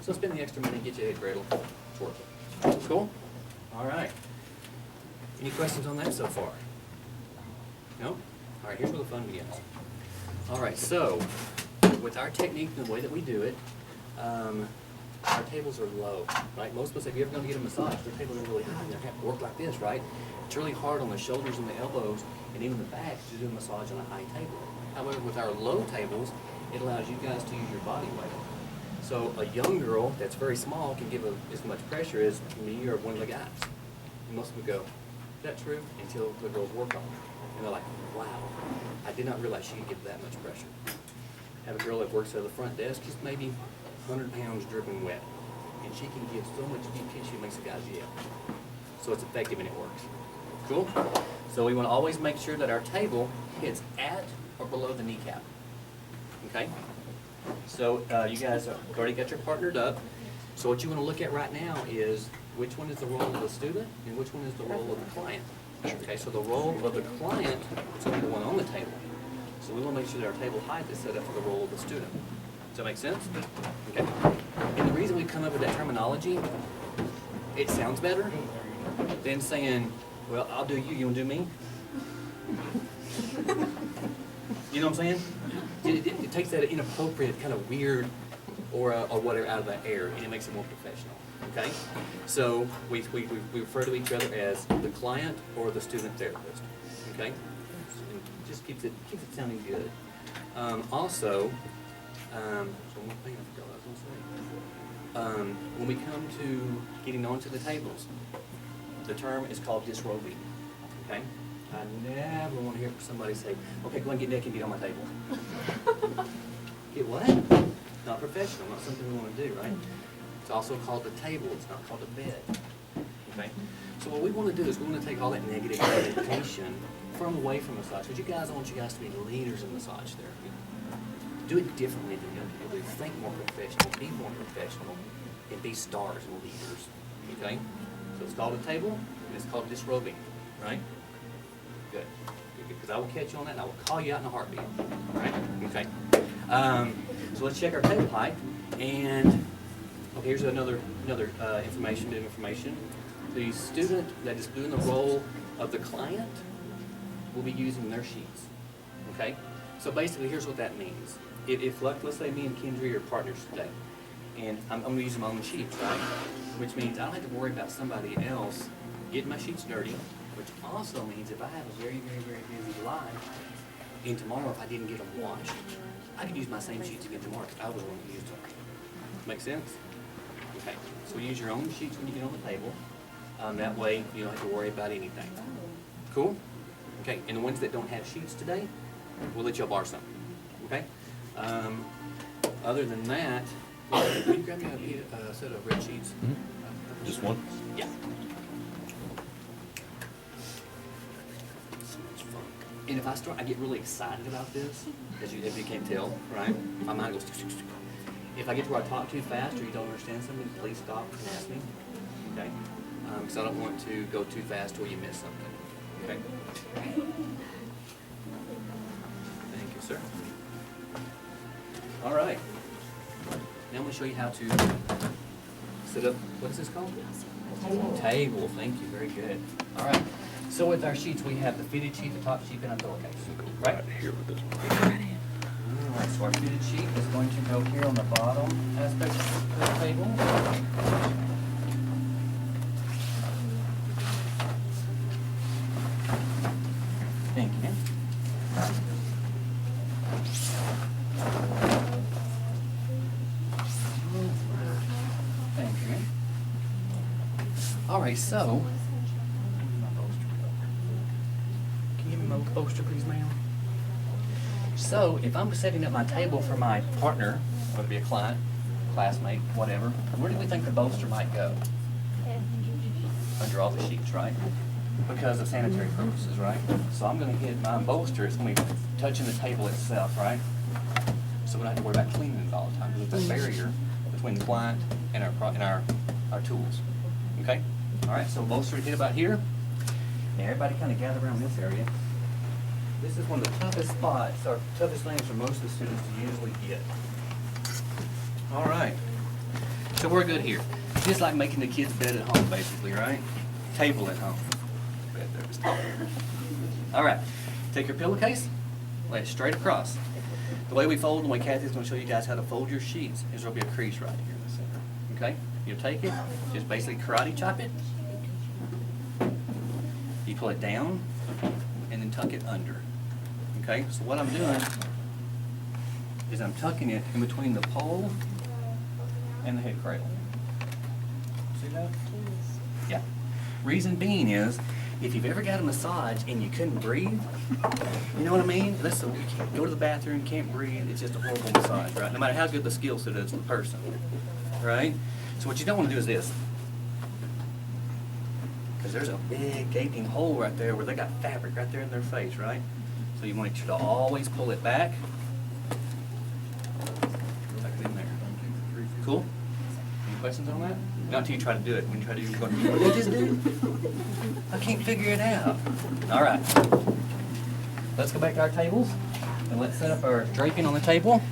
So spend the extra money, get you a head cradle, it's worth it. Cool? All right. Any questions on that so far? No? All right, here's where the fun begins. All right, so with our technique and the way that we do it, our tables are low, right? Most of us, if you're ever going to get a massage, their tables are really high, and they have to work like this, right? It's really hard on the shoulders and the elbows and even the back to do a massage on a high table. However, with our low tables, it allows you guys to use your body weight. So a young girl that's very small can give as much pressure as me or one of the guys. And most of them go, is that true? Until the girls work on it. And they're like, wow, I did not realize she could give that much pressure. Have a girl that works at the front desk, she's maybe 100 pounds dripping wet. And she can give so much deep tissue, it makes the guys yell. So it's effective and it works. Cool? So we want to always make sure that our table hits at or below the kneecap. Okay? So you guys have already got your partnered up. So what you want to look at right now is which one is the role of the student and which one is the role of the client. Okay, so the role of the client is going to be the one on the table. So we want to make sure that our table height is set up for the role of the student. Does that make sense? Okay. And the reason we come up with that terminology, it sounds better than saying, well, I'll do you, you want to do me? You know what I'm saying? It takes that inappropriate, kind of weird, or whatever out of the air, and it makes it more professional. Okay? So we refer to each other as the client or the student therapist. Okay? And just keeps it sounding good. Also, so one thing I forgot what I was going to say. When we come to getting onto the tables, the term is called disrobing. Okay? I never want to hear somebody say, okay, go and get naked and get on my table. Get what? Not professional, not something we want to do, right? It's also called the table, it's not called the bed. Okay? So what we want to do is we want to take all that negative connotation away from massage. Because I want you guys to be leaders in massage therapy. Do it differently than young people do. Think more professional, be more professional, and be stars and leaders. Okay? So it's called a table, and it's called disrobing, right? Good. Because I will catch you on that, and I will call you out in a heartbeat. All right? Okay. So let's check our table height. And okay, here's another information. The student that is doing the role of the client will be using their sheets. Okay? So basically, here's what that means. If let's say me and Kendra are partners today, and I'm going to use my own sheets, right? Which means I don't have to worry about somebody else getting my sheets dirty, which also means if I have a very, very, very busy life, and tomorrow if I didn't get them washed, I could use my same sheets again tomorrow because I was the one who used them. Make sense? Okay. So use your own sheets when you get on the table. That way you don't have to worry about anything. Cool? Okay. And the ones that don't have sheets today, we'll let y'all borrow some. Okay? Other than that, can you grab me a set of red sheets? Mm-hmm. Just one? Yeah. So much fun. And if I get really excited about this, as you can't tell, right? My mind goes. If I get to where I talk too fast or you don't understand something, please stop and ask me. Okay? Because I don't want to go too fast or you miss something. Okay? Thank you, sir. All right. Now I'm going to show you how to set up, what is this called? Table. Thank you. Very good. All right. So with our sheets, we have the fitted sheet, the top sheet, and a pillowcase. Right? Here with this one. All right. So our fitted sheet is going to go here on the bottom aspect of the table. Thank you. Thank you. All right, so can you give me my poster, please, ma'am? So if I'm setting up my table for my partner, whether it be a client, classmate, whatever, where do we think the bolster might go? Under all the sheets, right? Because of sanitary purposes, right? So I'm going to hit my bolster, it's going to be touching the table itself, right? So we don't have to worry about cleaning it all the time because there's a barrier between the client and our tools. Okay? All right, so bolster hit about here. Now everybody kind of gather around this area. This is one of the toughest spots, or toughest things for most of the students to usually get. All right. So we're good here. Just like making the kids' bed at home, basically, right? Table at home. Bed there is table. All right. Take your pillowcase, lay it straight across. The way we fold, and the way Kathy's going to show you guys how to fold your sheets, is there'll be a crease right here in the center. Okay? You'll take it, just basically karate chop it. You pull it down, and then tuck it under. Okay? So what I'm doing is I'm tucking it in between the pole and the head cradle. See that? Yeah. Reason being is, if you've ever got a massage and you couldn't breathe, you know what I mean? Listen, you can't go to the bathroom, can't breathe, it's just a horrible massage, right? No matter how good the skill set is of the person, right? So what you don't want to do is this. Because there's a big gaping hole right there where they got fabric right there in their face, right? So you want to always pull it back. Tuck it in there. Cool? Any questions on that? Not until you try to do it. When you try to do it, you're going, what did I just do? I can't figure it out. All right. Let's go back to our tables and let's set up our draping on the table.